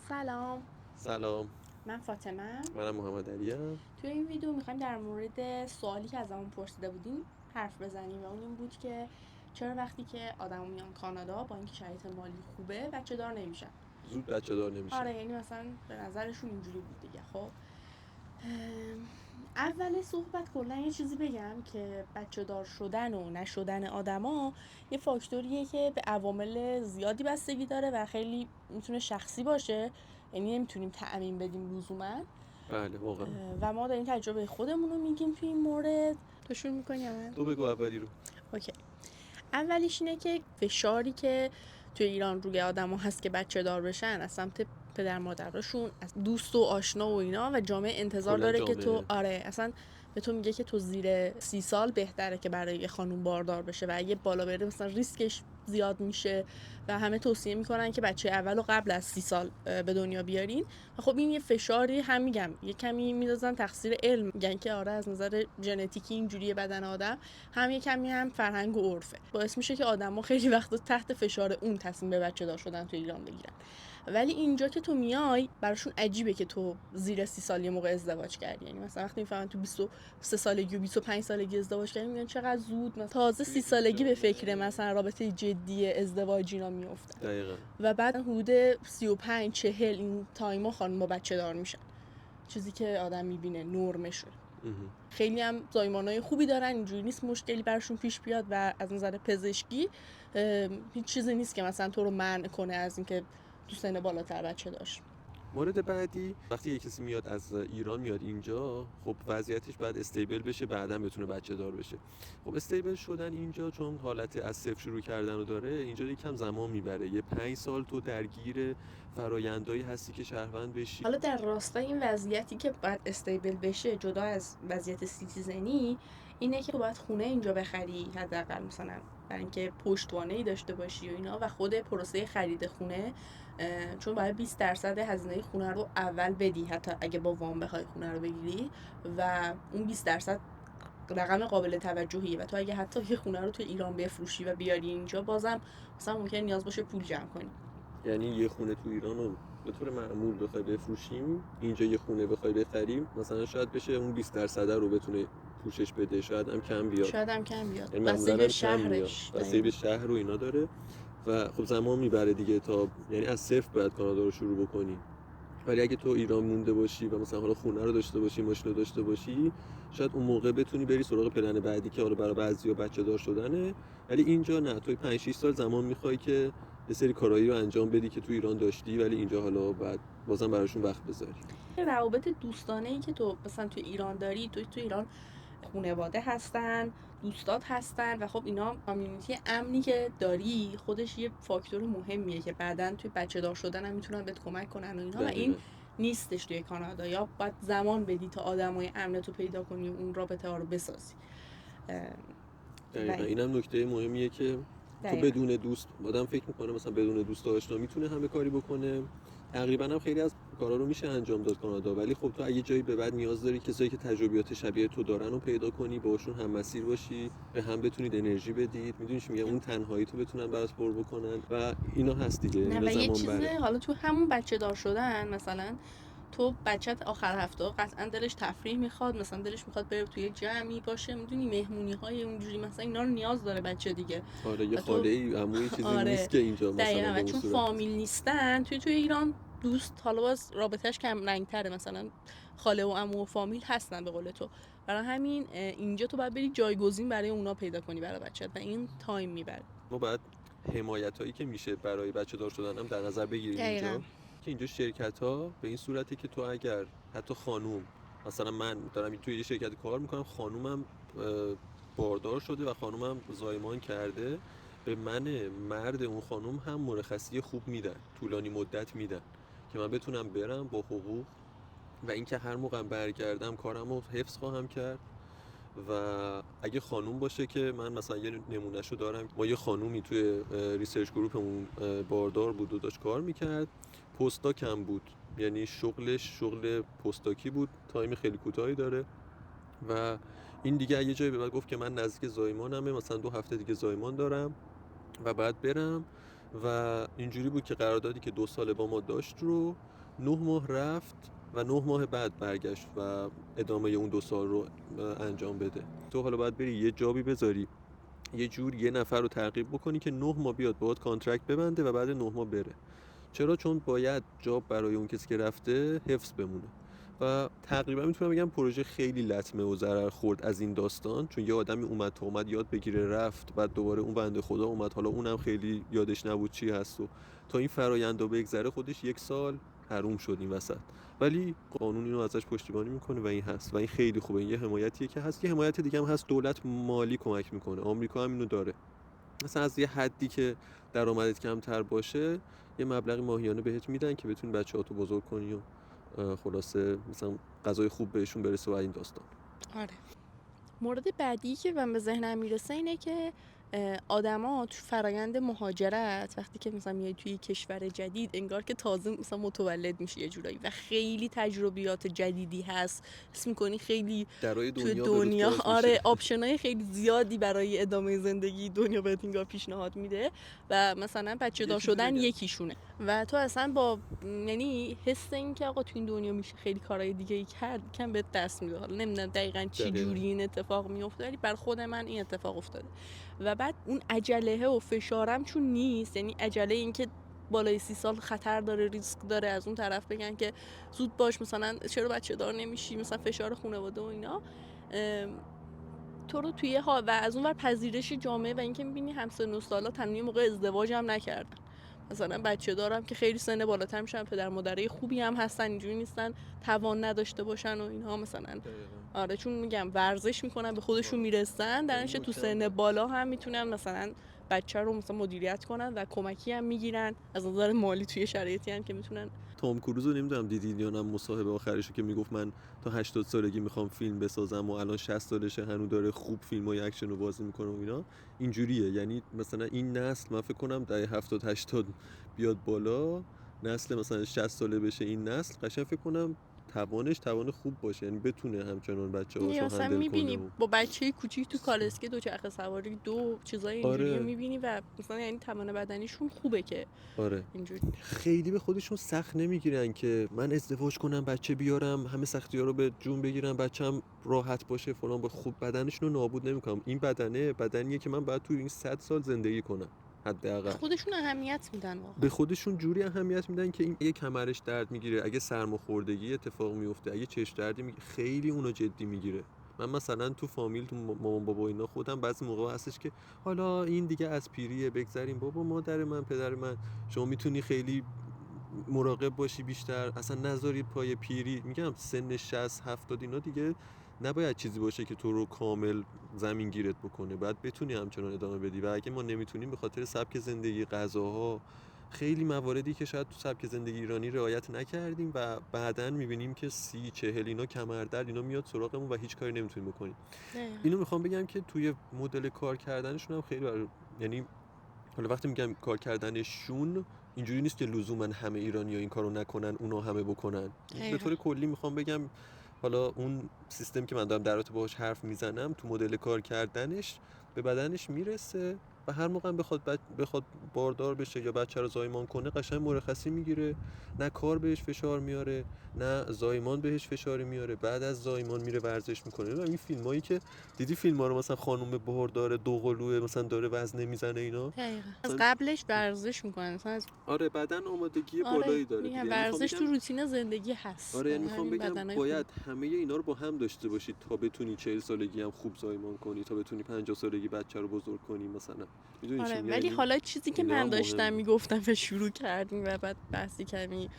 سلام، سلام، من فاطمه. منم محمد علیم. توی این ویدیو میخوایم در مورد سوالی که ازمون پرسیده بودیم حرف بزنیم و اون این بود که چرا وقتی که آدمو میان کانادا با اینکه شرایط مالی خوبه بچه دار نمیشن؟ زود بچه دار نمیشه. آره، یعنی مثلا به نظرشون اینجوری بود دیگه. خب اول صحبت کلا یه چیزی بگم که بچه دار شدن و نشدن آدما یه فاکتوریه که به عوامل زیادی بستگی داره و خیلی میتونه شخصی باشه، یعنی نمیتونیم تعمیم بدیم لزوما. بله واقعا. و ما داریم تجربه خودمون رو میگیم توی این مورد. تو شروع میکنی همه؟ تو بگو اولی رو. اوکی. اولیش اینه که فشاری که توی ایران روی آدما هست که بچه دار بشن از سمت پدر مادرشون، از دوست و آشنا و اینا، و جامعه انتظار کلا داره که تو جامعه. اصلا به تو میگه که تو زیر 30 سال بهتره که برای یه خانوم باردار بشه و اگه بالا بره مثلا ریسکش زیاد میشه و همه توصیه میکنن که بچه اولو قبل از 30 سال به دنیا بیارین. و خب این یه فشاری هم، میگم یه کمی میذارن تقصیر علم، میگن که آره از نظر ژنتیکی اینجوریه بدن آدم، هم یه کمی هم فرهنگ و عرفه، باعث میشه که آدما خیلی وقتا تحت فشار اون تصمیم به بچه دار شدن تو ایران بگیرن. ولی اینجا که تو میای براشون عجیبه که تو زیر 30 سال یه موقع ازدواج کردی. یعنی مثلا وقتی میفهمن تو 23 سالگی و 25 سالگی ازدواج کردی میگن چقدر زود، مثلا تازه 30 سالگی به فکر مثلا رابطه جدی ازدواج اینا میافتن. دقیقاً. و بعد حدود 35 40 این تایما خانم با بچه دار میشن، چیزی که آدم میبینه نرمشه. خیلی هم زایمانای خوبی دارن، اینجوری نیست مشکلی برشون پیش بیاد و از نظر پزشکی هیچ چیزی نیست که مثلا تو رو منع کنه از اینکه تو سن بالاتر بچه داشت. مورد بعدی، وقتی یه کسی میاد از ایران میاد اینجا، خب وضعیتش باید استیبل بشه، بعداً بتونه بچه دار بشه. خب استیبل شدن اینجا چون حالت از صفر شروع کردن رو داره، اینجا یکم زمان میبره. یه 5 سال تو درگیر فرایندایی هستی که شهروند بشی. حالا در راستای این وضعیتی که باید استیبل بشه، جدا از وضعیت سیتیزنی، اینه که تو باید خونه اینجا بخری حداقل، مثلا برای اینکه پشتوانه‌ای داشته باشی و اینا، و خود پروسه خرید خونه، چون باید 20% هزینه خونه رو اول بدی حتی اگه با وام بخوای خونه رو بگیری، و اون 20% رقم قابل توجهیه و تو اگه حتی یه خونه رو تو ایران بفروشی و بیاری اینجا، بازم مثلا ممکن نیاز باشه پول جمع کنی. یعنی یه خونه تو ایران رو به طور معمول بخوای بفروشیم، اینجا یه خونه بخوای بخریم، مثلا شاید بشه اون 20% رو بتونه پوشش بده، شاید هم کم بیاد. یعنی بسته به شهرش، بسته به شهر و اینا داره و خب زمان میبره دیگه تا، یعنی از صفر باید کانادا رو شروع بکنی. ولی اگه تو ایران مونده باشی و مثلا حالا خونه رو داشته باشی، ماشین رو داشته باشی، شاید اون موقع بتونی بری سراغ پلن بعدی که حالا برای بعضیا بچه دار شدنه. ولی اینجا نه، تو 5 6 سال زمان میخوای که یه سری کارایی رو انجام بدی که تو ایران داشتی، ولی اینجا حالا بعد بازم براشون وقت بذاری. روابط دوستانه‌ای که تو مثلا تو ایران داری، تو ایران خانواده هستن، دوستات هستن، و خب اینا کامیونیتی امنی که داری خودش یه فاکتور مهمیه که بعداً توی بچه دار شدن هم میتونن بهت کمک کنن و اینا. و این نیستش توی کانادا، یا باید زمان بدی تا آدمای امنتو پیدا کنی و اون رابطه ها رو بسازی. دقیقاً. اینم نکته مهمیه که تو بدون دوست، آدم فکر میکنه مثلا بدون دوست آشنا میتونه همه کاری بکنه. تقریبا هم خیلی از کارا رو میشه انجام داد کانادا، ولی خب تو اگه جایی به بعد نیاز داری کسایی که تجربیات شبیه تو دارن رو پیدا کنی، باهاشون هم مسیر باشی، به هم بتونید انرژی بدید، میدونی چی میگم، اون تنهایی تو بتونن برات پر بکنن و اینا هست دیگه. اینا و یه زمان چیزه، بره. حالا تو همون بچه دار شدن، مثلا تو بچت آخر هفته قطعا دلش تفریح میخواد، مثلا دلش میخواد بره توی جمعی باشه، میدونی مهمونی های اونجوری مثلا اینا رو نیاز داره بچه دیگه. آره، یه خاله عمویی چیزی نیست که اینجا مثلا به اون چون صورت فامیل نیستن. توی ایران دوست حالا باز رابطهش کم رنگ تره، مثلا خاله و عمو و فامیل هستن به قول تو، برای همین اینجا تو باید بری جایگزین برای اونا پیدا کنی برای بچت و این تایم میبره. ما باید حمایت هایی که میشه برای بچه دار شدن هم در نظر بگیریم اینجا. که اینجا شرکت ها به این صورته که تو اگر حتی خانوم، مثلا من دارم توی یه شرکت کار میکنم، خانومم باردار شده و خانومم زایمان کرده، به من مرد اون خانوم هم مرخصی خوب میدن، طولانی مدت میدن که من بتونم برم با حقوق، و اینکه هر موقع برگردم کارمو حفظ خواهم کرد. و اگه خانوم باشه که من مثلا یه نمونهشو دارم، ما یه خانومی توی ریسرچ گروپمون باردار بود و داشت کار میکرد، پستا کم بود، یعنی شغلش شغل پستاکی بود، تایم خیلی کوتاهی داره و این دیگه یه جایی به بعد گفت که من نزدیک زایمانمه، مثلا 2 هفته دیگه زایمان دارم و بعد برم. و اینجوری بود که قراردادی که 2 ساله با ما داشت رو 9 ماه رفت و 9 ماه بعد برگشت و ادامه اون 2 سال رو انجام بده. تو حالا باید بری یه جابی بذاری، یه جور یه نفر رو تعقیب بکنی که 9 ماه بیاد باهات کانترکت ببنده و بعد 9 ماه بره. چرا؟ چون باید جاب برای اون کسی که رفته حفظ بمونه. و تقریبا میتونم بگم پروژه خیلی لطمه و ضرر خورد از این داستان، چون یه آدمی اومد تا اومد یاد بگیره رفت، بعد دوباره اون بنده خدا اومد، حالا اونم خیلی یادش نبود چی هست و تا این فرآیند رو بگذره خودش 1 سال حروم شد این وسط. ولی قانون اینو ازش پشتیبانی میکنه و این هست و این خیلی خوبه. این یه حمایتیه که هست. یه حمایت دیگه هم هست، دولت مالی کمک میکنه. آمریکا هم اینو داره. مثلا از یه حدی که درآمدت کمتر باشه یه مبلغ ماهیانه بهت میدن که بتونی بچه‌هاتو بزرگ کنی و خلاصه مثلا غذای خوب بهشون برسه و این داستان. آره. مورد بعدی که من به ذهنم میرسه اینه که آدما تو فرایند مهاجرت وقتی که مثلا میای توی کشور جدید انگار که تازه مثلا متولد میشی یه جورایی و خیلی تجربیات جدیدی هست، حس می‌کنی خیلی درای توی دنیا دنیا باز آره میشه. آپشنای خیلی زیادی برای ادامه زندگی دنیا بهت انگار پیشنهاد میده و مثلا بچه دار یه چیزی شدن بگم. یکیشونه و تو اصلا با یعنی حس این که آقا تو این دنیا میشه خیلی کارهای دیگه ای کرد کم بهت دست میده. حالا نمیدونم دقیقاً چی دقیقاً. جوری این اتفاق میفته ولی بر خود من این اتفاق افتاده و بعد اون عجله و فشارم چون نیست، یعنی عجله این که بالای 30 سال خطر داره ریسک داره، از اون طرف بگن که زود باش مثلا چرا بچه دار نمیشی، مثلا فشار خانواده و اینا تو رو توی ها و از اون ور پذیرش جامعه و اینکه میبینی همسن و سالا تنها موقع ازدواج هم نکردن، مثلا بچه دارم که خیلی سن بالاتر میشن، پدر مادرای خوبی هم هستن، اینجوری نیستن توان نداشته باشن و اینها مثلا آره چون میگم ورزش میکنن به خودشون میرسن درنش تو سن بالا هم میتونن مثلا بچه رو مثلا مدیریت کنن و کمکی هم میگیرن از نظر مالی توی شرایطی هم که میتونن. تام کروز رو نمیدونم دیدین یا نه، مصاحبه آخرشو که میگفت من تا 80 سالگی میخوام فیلم بسازم و الان 60 سالشه هنوز داره خوب فیلمای اکشن رو بازی میکنه و اینا. اینجوریه، یعنی مثلا این نسل من فکر کنم دهه 70 80 بیاد بالا، نسل مثلا 60 ساله بشه این نسل، قشنگ فکر کنم توان خوب باشه، یعنی بتونه همچنان بچه‌هاشو مثلا هندل میبینی کنه. با بچه کوچیک تو کالسکه دوچرخه سواری دو چیزای اینجوری آره. میبینی و مثلا یعنی توان بدنیشون خوبه که آره اینجوری خیلی به خودشون سخت نمیگیرن که من ازدواج کنم بچه بیارم همه سختی ها رو به جون بگیرم بچم راحت باشه فلان. با خوب بدنشون رو نابود نمیکنم. این بدنیه که من باید تو این 100 سال زندگی کنم حداقل. خودشون اهمیت میدن واقعا. به خودشون جوری اهمیت میدن که این اگه کمرش درد میگیره، اگه سرماخوردگی اتفاق میفته، اگه چشم دردی میگیره، خیلی اونو جدی میگیره. من مثلا تو فامیل تو مامان بابا اینا خودم بعضی موقع هستش که حالا این دیگه از پیریه بگذریم، بابا مادر من پدر من شما میتونی خیلی مراقب باشی بیشتر، اصلا نذاری پای پیری. میگم سن 60 70 اینا دیگه نباید چیزی باشه که تو رو کامل زمین گیرت بکنه، باید بتونی همچنان ادامه بدی. و اگه ما نمیتونیم به خاطر سبک زندگی، غذاها، خیلی مواردی که شاید تو سبک زندگی ایرانی رعایت نکردیم و بعداً میبینیم که 30 40 اینا کمردرد اینا میاد سراغمون و هیچ کاری نمیتونیم بکنیم. اینو میخوام بگم که توی مدل کار کردنشون هم خیلی یعنی حالا وقتی میگم کار کردنشون اینجوری نیست که لزوما همه ایرانی‌ها این کارو نکنن اونا همه بکنن. به طور کلی میخوام بگم حالا اون سیستم که من دارم در رابطه باهاش حرف میزنم تو مدل کار کردنش به بدنش میرسه و هر موقع بخواد باردار بشه یا بچه رو زایمان کنه قشنگ مرخصی میگیره، نه کار بهش فشار میاره نه زایمان بهش فشاری میاره. بعد از زایمان میره ورزش میکنه. این فیلمایی که دیدی فیلم‌ها رو مثلا خانم باردار دوقلوه مثلا داره وزنه میزنه اینا، از قبلش ورزش میکنن مثلا از آره بدن آمادگی آره بالایی داره دیگه. میگم ورزش تو روتین زندگی هست. آره میخوام بگم باید همه اینا رو با هم داشته باشید تا بتونی 40 سالگی هم خوب زایمان کنی، تا بتونی 50 سالگی بچه رو بزرگ کنی مثلا. میدونی آره چی میگم؟ ولی حالا چیزی که من داشتم مهمه. میگفتم و شروع کردیم و بعد بحثی کمی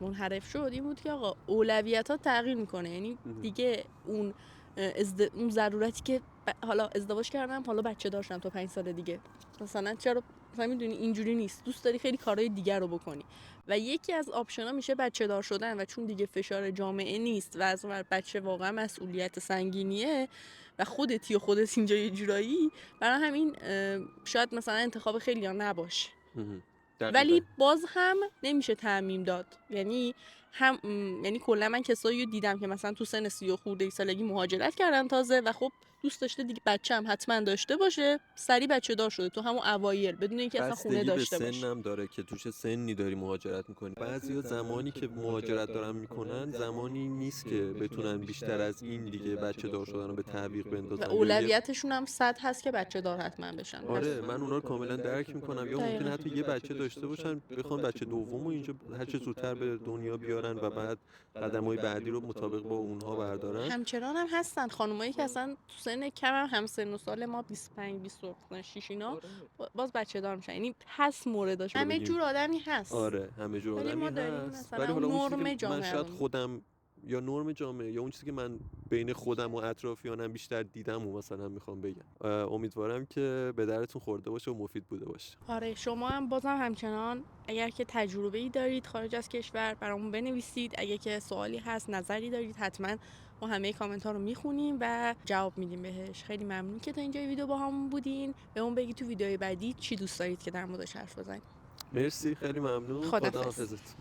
منحرف شد این بود که آقا اولویت ها تغییر میکنه، یعنی دیگه اون ضرورتی که حالا ازدواج کردم حالا بچه داشتم تا 5 سال دیگه مثلا چرا مثلا میدونی اینجوری نیست، دوست داری خیلی کارهای دیگر رو بکنی و یکی از آپشن‌ها میشه بچه دار شدن و چون دیگه فشار جامعه نیست و از اون بچه واقعا مسئولیت سنگینیه و خودت اینجا یه جورایی، برای همین شاید مثلا انتخاب خیلی ها نباشه. ولی باز هم نمیشه تعمیم داد، یعنی هم یعنی کلا من کسایی رو دیدم که مثلا تو سن 30 خورده سالگی مهاجرت کردن تازه و خب دوست داشته دیگه بچه هم حتما داشته باشه، سری بچه دار شده تو همون اوایل بدون اینکه اصلا خونه بستگی به داشته باشه. سنم داره که تو چه سنی داری مهاجرت میکنی. بعضیا زمانی که مهاجرت دارن میکنن زمانی نیست که بتونن بیشتر از این دیگه بچه دار شدن رو به تعویق و بندازن. اولویتشون هم 100 هست که بچه دار حتما بشن. آره من اونا رو کاملا درک میکنم. یا ممکنه حتی یه بچه داشته باشن بخوان بچه دومو اینجا هر چه زودتر به دنیا بیارن و بعد قدم‌های بعدی رو مطابق با اونها بردارن. همچنان هم هستن خانمایی که اصلا تو سن کم هم سن و سال ما 25 26 اینا باز بچه دار میشن. یعنی هست مورداش، همه جور آدمی هست. آره همه جور ولی ما آدمی داریم هست. مثلا ولی حالا اون نرم چیزی که من جامعه شاید خودم یا نرم جامعه یا اون چیزی که من بین خودم و اطرافیانم بیشتر دیدم و مثلا میخوام بگم. امیدوارم که به درتون خورده باشه و مفید بوده باشه. آره شما هم بازم همچنان اگر که تجربه‌ای دارید خارج از کشور برامون بنویسید. اگه که سوالی هست، نظری دارید، حتما ما همه کامنت ها رو میخونیم و جواب میدیم بهش. خیلی ممنون که تا اینجا ویدیو با همون بودین. به اون بگید تو ویدیوهای بعدی چی دوست دارید که در موردش حرف بزنیم. مرسی، خیلی ممنون. خداحافظ. خداحافظت.